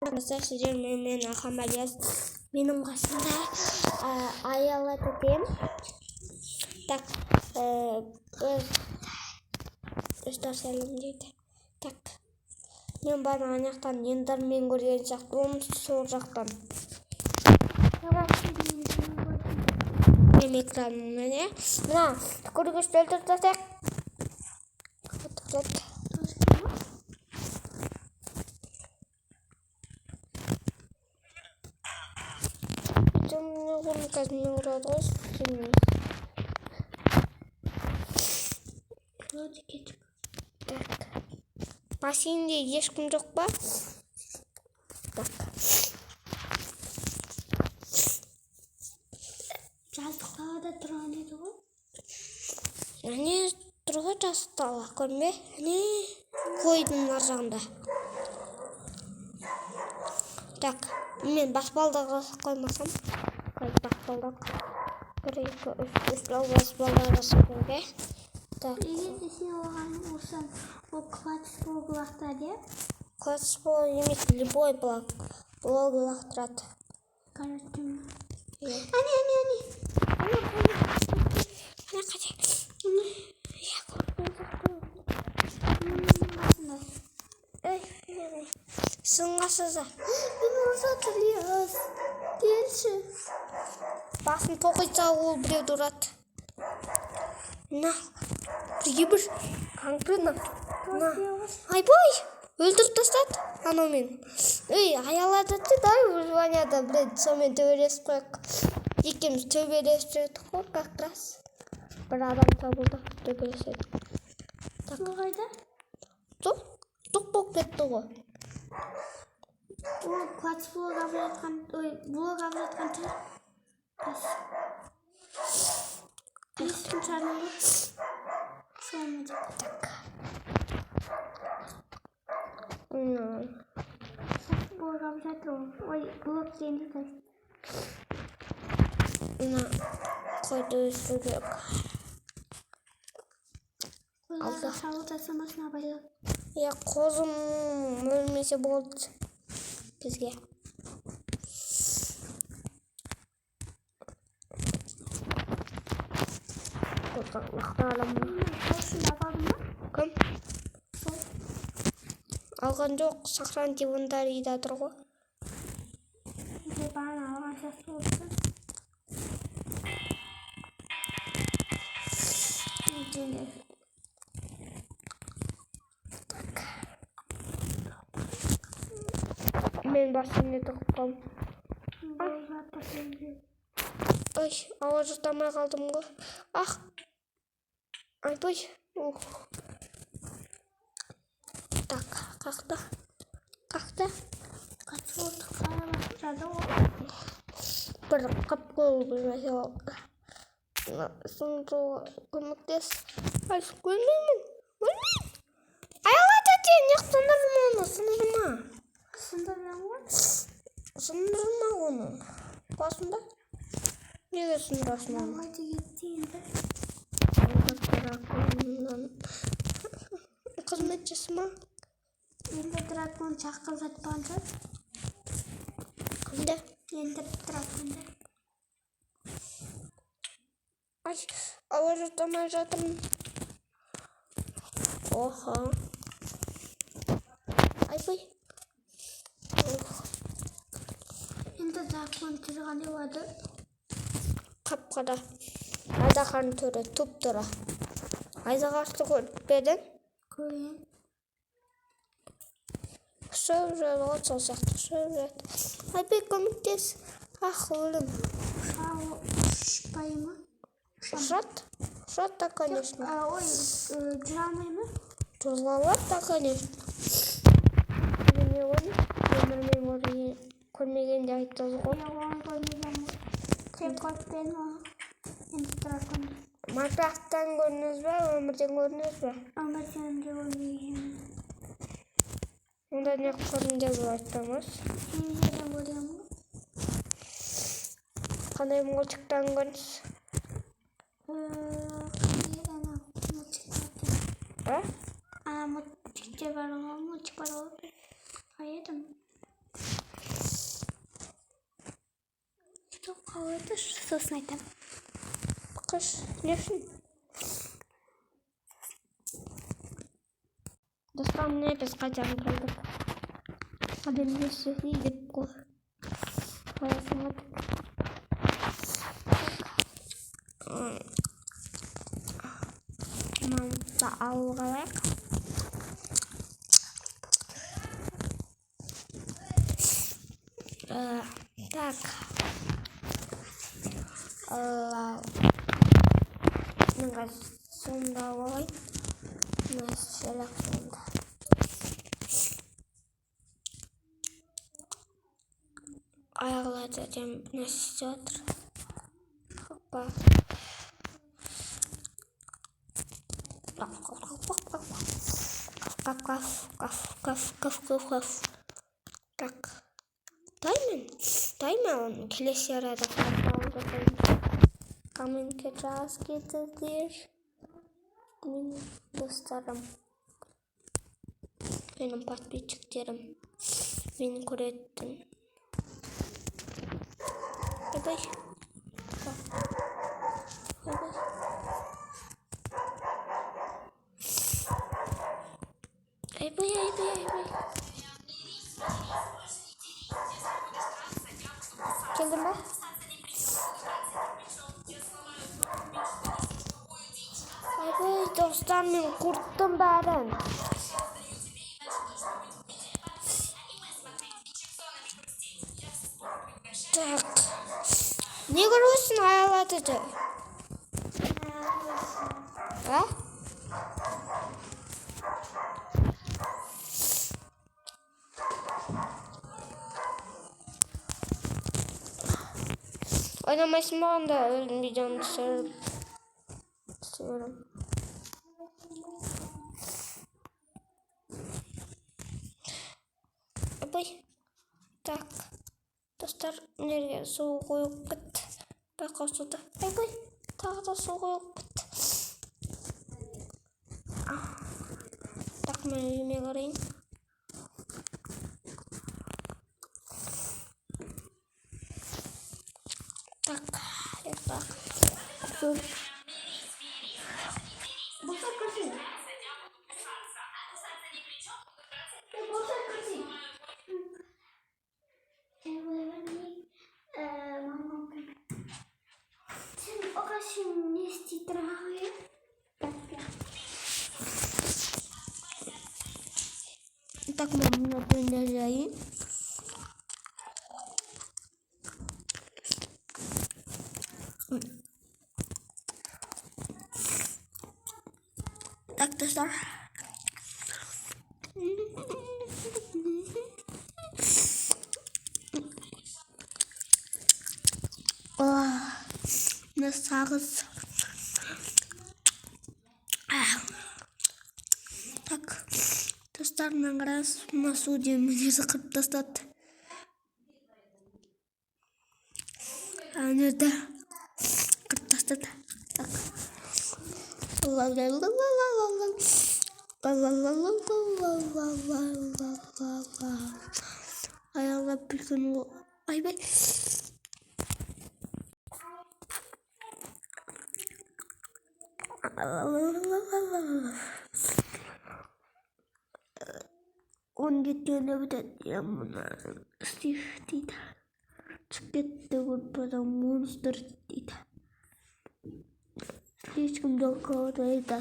Sizler мен Ахамбалияз. Менің қасымда Аяла тетем. Так, өстер сәлем дейді. Так, мен бана анақтан ендермен көрген жақтым, сол жақтан. Мен экраным мене. Мына, көргішті өлтіртсек. Оны қазір ұрады ғой, сенеміз. Так. Бассейнде ешкім жоқ па? Так. Жазықталада тұрған еді ғой? Әне тұрға жазықтала, көрме? Әне қойдың ар жағында. Так, мен баспалдағы қоймасам. Баспалдақ. 1, 2, 3 баспалдағы жасықпенге. Так. Егер десен оған ұрсам, ол квадспол бұлақта де? Квадспол емес, любой бұлақ. Бұл бұлақ тұрады. Қараттым. Әне. Сыңғасыза. Мен ұрса тұрлиыз. Келші. Басын тоқиса ол біреу дұрады. На. Бірге бір. Қаңқырына. Айбой. Өлтіріп тастады. Анау мен. Аялады дай звоняды. Блядь, сонымен төбелесіп қойық. Екеміз төбелесіп жүрдік қой, как раз. Бір адам табылды. Төбелеседі. Сол қайда? Тұқ болып кетті ғой. Ол квадспол қабылатқан, бұл қабылатқан тұр. Естің шарналы. Солмады. Бұл қабылатыр ол. Ой, блок зенді тұр. Қойды өсті жоқ. Қойларға қабылдасамасына байлы. Қозым өлмесе болды бізге. Кім? Алған жоқ, сақран дивандарыда тұр ғой. Бана алған сияқты болса. Мен басымды тұқпам. Ой, ауа жұтамай қалдым ғой. Айбой. Так, қақты. Қатсылды қара бақырады ғой. Бір қап қол білмесе ол. Сыңды көміктес. Ай, өлмеймін. Аялады де, неқ сындырма оны, сындырма. Сындырма оны. Басында? Неге сындырасың оны? Қайда кетті енді? Қызметшісі ма? Енді дракон шаққылдатпаған жоқ. Кімді? Енді драконды. Ай, ауа жұтамай жатырмын. Оха. Айбай. Енді дракон түрі қандай болады? Қап-қара. Айдақарын түрі, туп тұры. Айдақашты көріп бердің? Көрейін. Шөп жүрді ғой, сол сияқты шөп жүрді. Айбай, көмектес. Өлім. Ұшпай ма? Ұшат? Ұшат да, конечно. Ой, жүре алмай ма? Жүре алады да, конечно. Неме оны? Өмірмен көрмегенде айттыңыз ғой. Оған көрмеген ма? Сен көріп бен оны? Енді драконды. Майнкрафттан көрдіңіз бе, өмірден көрдіңіз бе? Өмірден де көрмеген. Онда не көрінде бұл айттыңыз? Телевизордан көрген ғой. Қандай мультиктан көрдіңіз? Мультик бар ғой, мультик бар ғой. Қай едім? айтыңызшы, сосын айтамын. Қыш, не үшін? Достар, міне біз қайтадан келдік. Адамдар сөйлей деп қоя салады. Мамызды алып алайық. Так. Мынға сонда ой. Мәселе сонда. Аяғларды дем нәрсе отыр. Хоппа. Каф. Так. Таймын. Келесі арада қалды. Комментке жаз кетіңдер. Менің достарым. Менің подписчиктерім. Мені көретін. Бай-бай. Ай-бай. Келдің ба? Ай-бай, достар, мен құрттым бәрін. Так. Не көресің аялатыды? А? Oynamazsın mı da ölmeyeceğim istiyorum. Bye. Так. Достар, nereye su koyup git. Bak o suda. Bye. Tағы da su koyup git. Так, мен үйіме қарайын. Так, так. Болса көрсін. Болса көрсін. Сен оғашын не істейтін ағы? Так, мамына дöndüreyim. Так, достар. Ne sağız. Так, достар, награз на суде мне закрыть достат. Nerede? Kırtasın. Tak. Ayağına bir gün o. Ay be. Он где-то вот ямна. Стив дейді. Кетті потом монстр дейді. Ешкім долгодайды.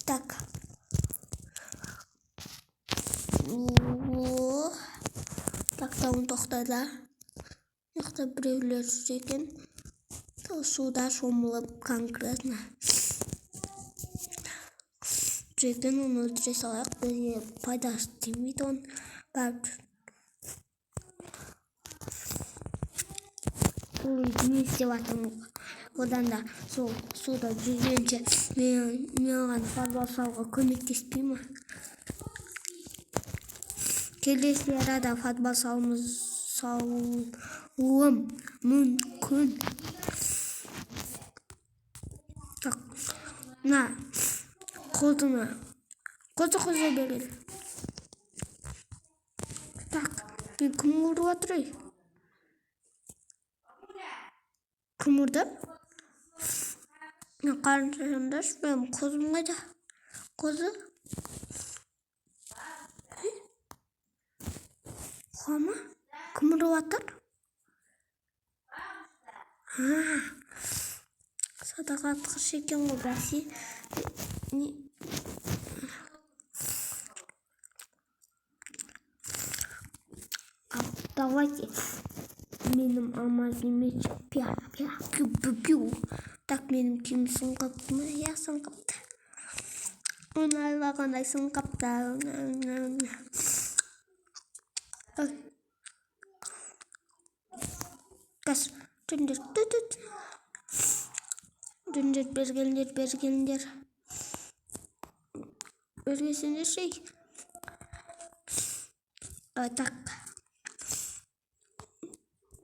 Так. Так, тауын тоқтады. Яқта біреулер жүр екен. Суда шомылып конкретно. Жүректен оны өлтіре салайық. Бізге пайдасы тимейді он. Не істеп жатырмын. Одан да сол суда жүргенше маған футбол салуға көмектеспей ма? Келесі арада футбол салуым мүмкін. Так, на қолды береді. Так, кім ұрып жатыр ей? Кім ұрды? Қарындаш, менің қозым қайда? Қозы? Қома? Кім ұрып жатыр? Садақ атқыш екен ғой, бәсе. Давайте менің алмазыммен пиу. Так, менің киім сынғапты ма? Я, сынғапты. Оны айлағандай сынғапты. Қас, дүндер, бергендер. Өргесіңдер шей. Так.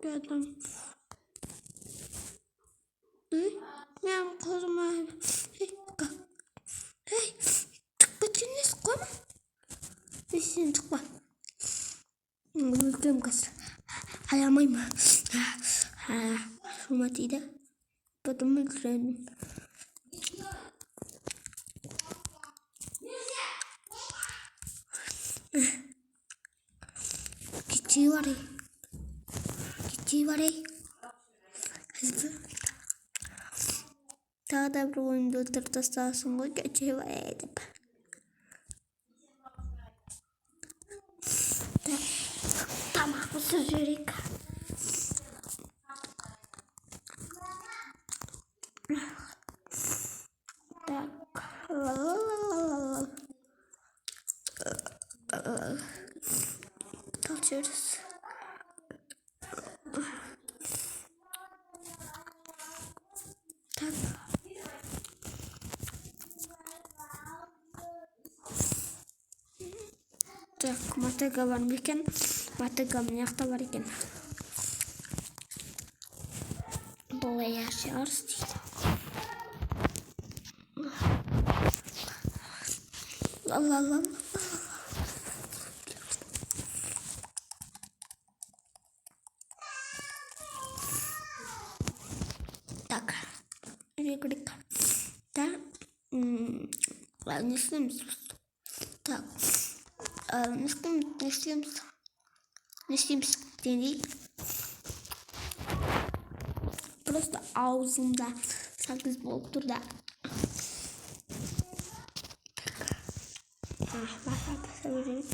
Gördüm. Benim koluma. Hey, çıkma tiniz koma. Besin çıkma. Ülkem kasır. Ayamayım. Şumatıydı. Потом ülkenim. Geçiyor var ya. Тағы да бір ойынды өлтіріп тастағансың ғой, кәчевай деп. Тамағымызды жіберейік. Talçıyoruz. Так, мотыга бар ма екен? Мотыга мына жақта бар екен. Бұл шығар істейді. Так, рекордик. Так, не істейміз. Так. Не істейміз дегендей. Просто аузымда сағыз болып тұр да. Баса берейік.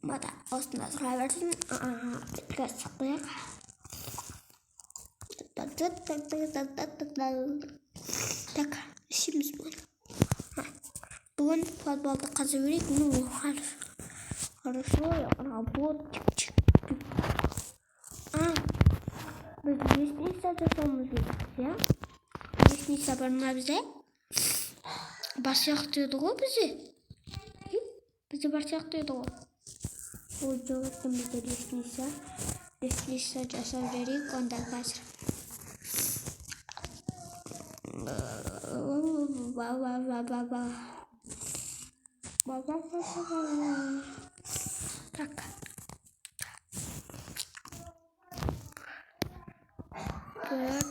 Мада осында тұра берсін. Biraz қояқ. Так, ішіміз бұл. Бүгін футболды қаза берейік. Ну, хорошо, работчик. Біз лестница жасауымыз керек, я? Лестница бар ма бізде? Бар сияқты еді ғой бізде? Бізде бар сияқты еді ғой? Ол жоқ екен бізде лестница. Лестница жасау берейік, онда қазір. Так. Good.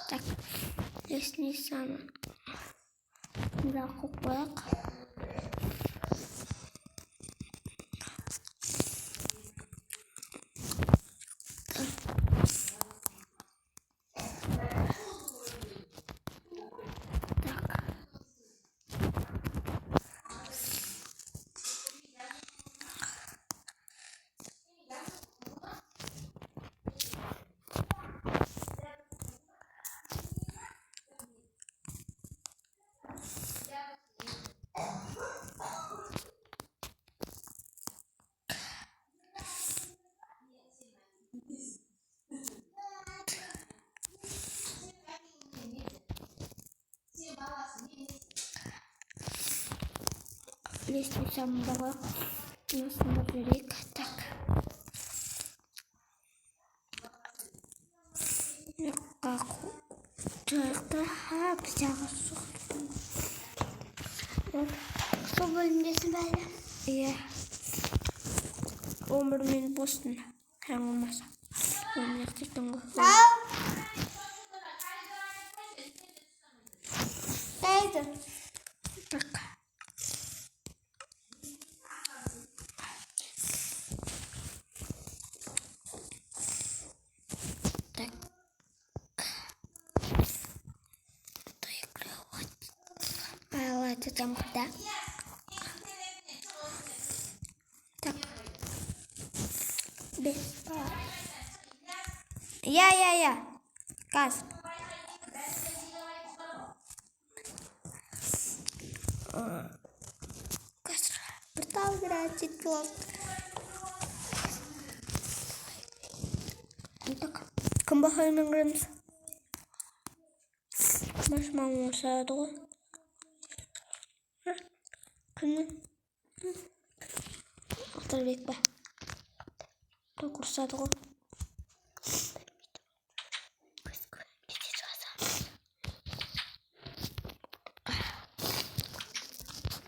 Так. Лестницаны мына қойып қояйық. Лестницаны да қояйық. Осында берейік. Так. Çocukta bıçağı su. Su bölümdesin böyle. İyi. 11 minut bostun. Hem olmazsa. Onu yaktıktım. Neydi? Bak. Tak. Ayo, tetap kita. Tak. Besar. Ya. Kas. Kas. Bertahu geracit kok. Tak. Kembali nenggelam. Mas mau satu. Kena. Terbalik bah. Kursa tuh.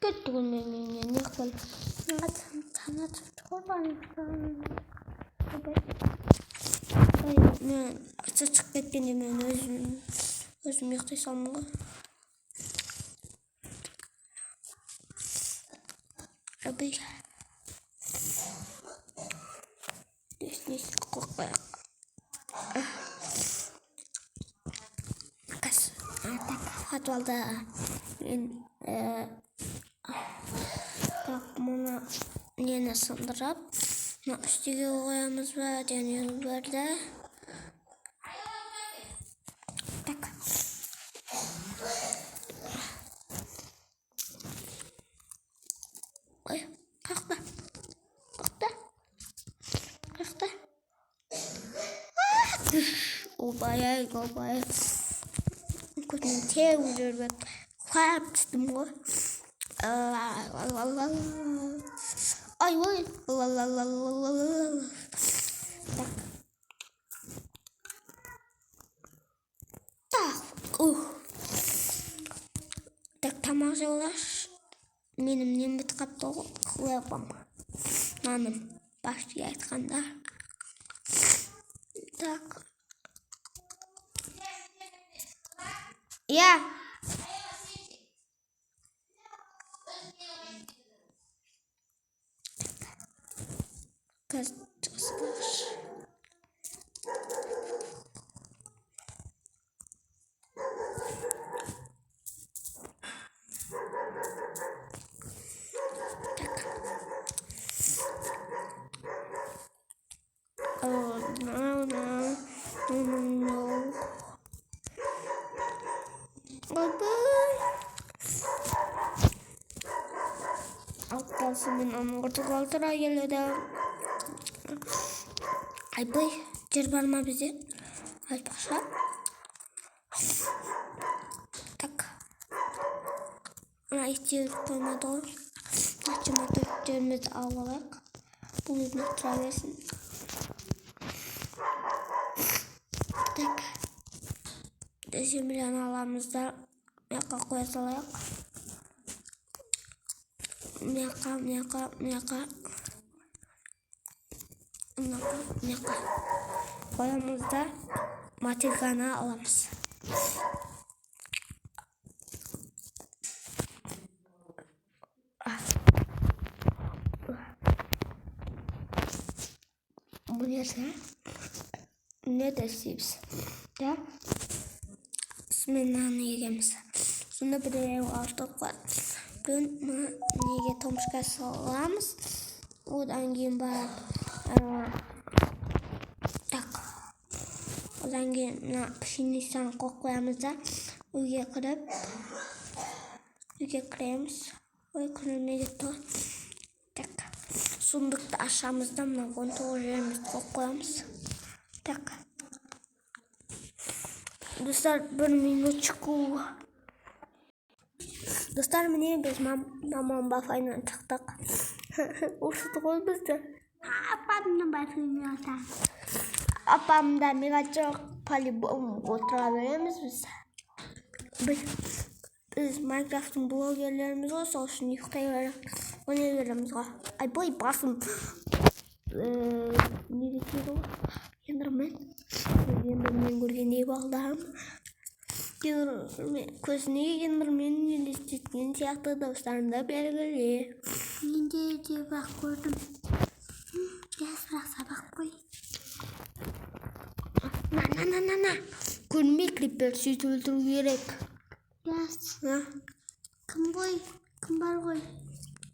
Betul memangnya nikal. Sangat coba nih. Ben çocuk bekledim ben özüm yıktıysam mı? Abi Neyse kokak. Kas artık hatvalda bak bunu yine sındırıp üstüge koyamız var deniyoruz böyle. Tak. Ay, kalktı. O bayağı. Kutun tevuyor bak. Kaptım o. Ay vay. Tak. Tak tamam ulaş. Benim nimet kaptı yapam. Nanım başlıyor aytkanda. Tak. Ya. Kız çıkışlar. Oh no. Bye. Altasının anıgırtı kaltıra geledi. Ay boy, cer barma bize. Ay paşa. Tak. Ana içeri koymadı o. Açıma dörtlerimizi alarak. Bu yüzden traversin. Tak. Şimdi analarımızda yaka koyasalayak. Yaka. Koyamızda matikana alamız. Bu ne desibs? Ya. Bismillahirrahmanirrahim. Sonra bir ev artık var. Bugün nege tomuşka salamız. Odan keyin barıp tak. Odan keyin pişiniysen koyamız da uyga kiremiz. Uykunun ne gitti? Tak. Sundıkta aşağımızda mı kontrol yerimiz koyamız. Tak. Dostlar bir minut çıkıyor. Dostlar mene biz mamam bafayla çıktık. Uçtuk ol bizde. Apamın başını yata. Apam da mega çok pali otura veremiz biz. Biz Minecraft'ın blogerlerimiz olsa olsun yükleyiverek oynayıveremiz. Ay boy basım. Neresi o? Enderman görgeni bağlam. Көзіне Enderman елестеткен сияқты дауыстарын да белгілі. Мен де бақ көрдім. Biraz бірақ сабақ қой. На. Көрмей крипер сөйтіп өлтіру керек. Biraz. Кім ғой? Кім бар ғой?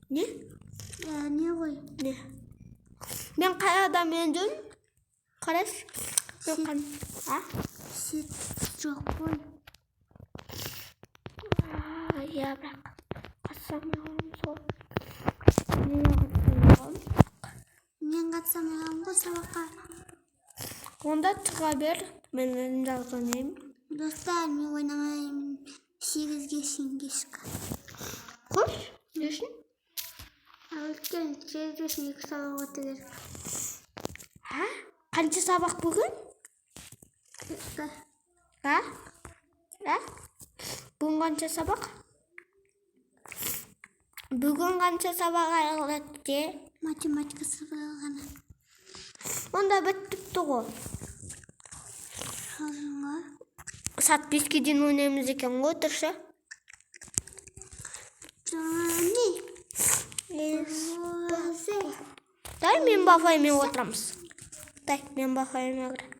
Не? Не ғой? Не? Мен қай адам ендім? Қарас? Сет жоқ қой. Я бірақ қатсам сол. Мен қатсам ғой сабаққа. Онда тұға бер. Мен өзімді алғанайым. Достар, мен ойнамаймын. 8-ге шейін кешкі. Қош? Не үшін? Өткен 8-ге шейін 2 сабақ өту керек. Қанша сабақ бүгін? Бүгін қанша сабақ? Бүгін қанша сабақ аяқталды? Математика сабағы ғана. Онда біттіпті ғой. Қалжыңға. Saat 5-ге дейін ойнаймыз екен ғой, тұршы? Жани. Дай, мен бафаймен отырамыз. Дай, мен бафаймен кірем.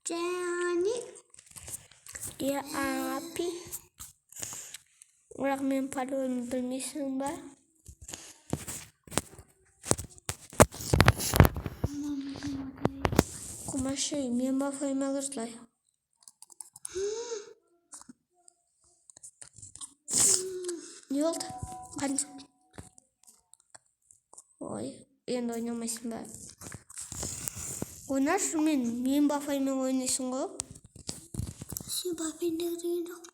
Жани. Я апи. Бірақ мен паролін білмейсің ба? Құмашай, мен бафаймен кірсілай. Не oldu? Қанша? Ой, енді ойнамайсың ба? Ойнарсың мен бафаймен ойнайсың ғой? Сен бафайында кірген жоқ.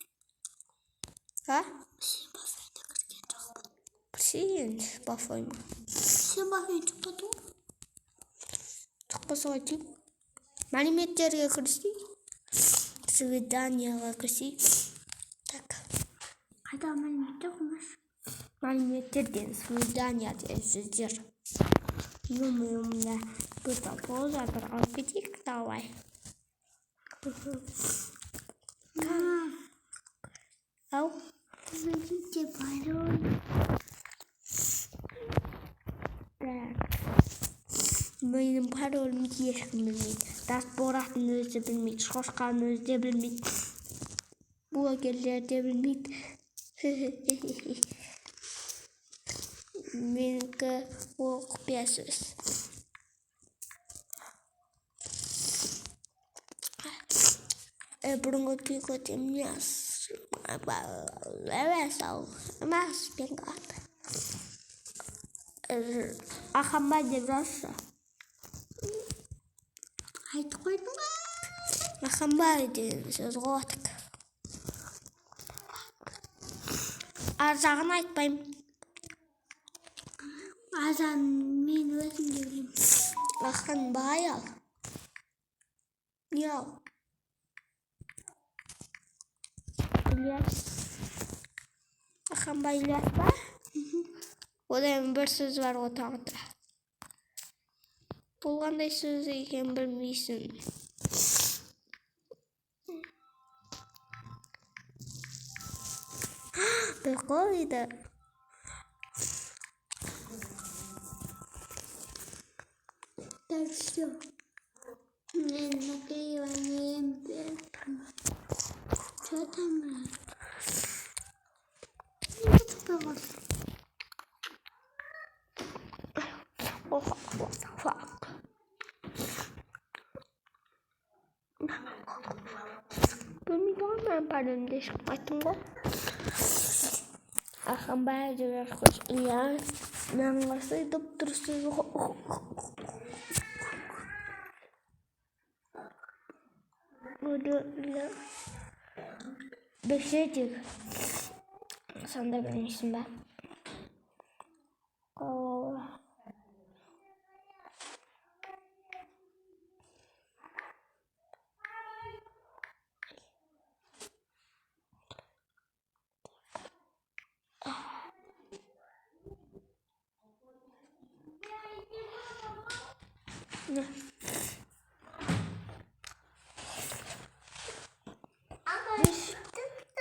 Сен бафайында кірген жоқ. Сен бафаймен. Сен бафайын шықпады ғой? Шықпаса айтайын. Мәліметтерге кірсей. Свиданияға кірсей. Так. Қайда мәліметтер қылмаш? Мәліметтерден свидания дейсіздер. Мына бір тапоза бір алып кетейік, давай. Ау? Менде пароль. Менің паролімді ешкім білмейді. Дасбораттың өзі білмейді, шошқаның өзі де білмейді. Блогерлер де білмейді. Менікі оқпия сөз. Бұрынғы пикоте мяс. Мяс пенгат. Ақамбай деп жазшы. Айтып қойдың ба? Ақамбай деген сөз қотық. Арзағын айтпаймын. Азан мен өзім де білемін. Ақанбай ал. Не ал? Ильяс. Ақанбай Ильяс ба? Одан бір сөз бар ғой тағында. Бұл қандай сөз екен білмейсің. Бір қойды. Так, все. Мен наклеиванием бердім. Что там, брат? Не тупо вот. Fuck. Bilmiyorum ben pardon değişik baktım bu. Ақанбай деп жазғыш. Иә, мен қасайдып тұрсыз. Бешетик. Санда білмейсің ба? Ne?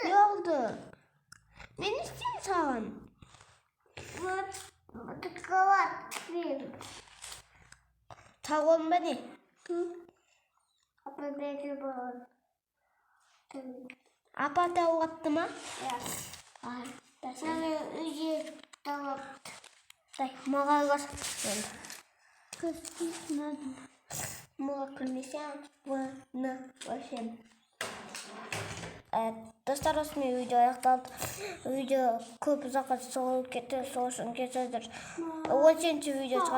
Ne oldu? Ben isteyeyim sağın. Tavon beni. Apa tahu attı mı? Ay, mağara kız gitmedim. Mağara bana başım. Dostlar osmi video аяқталды. Video көп ұзаққа созылып кетті, сол үшін кешіріңіздер. 10-ші видео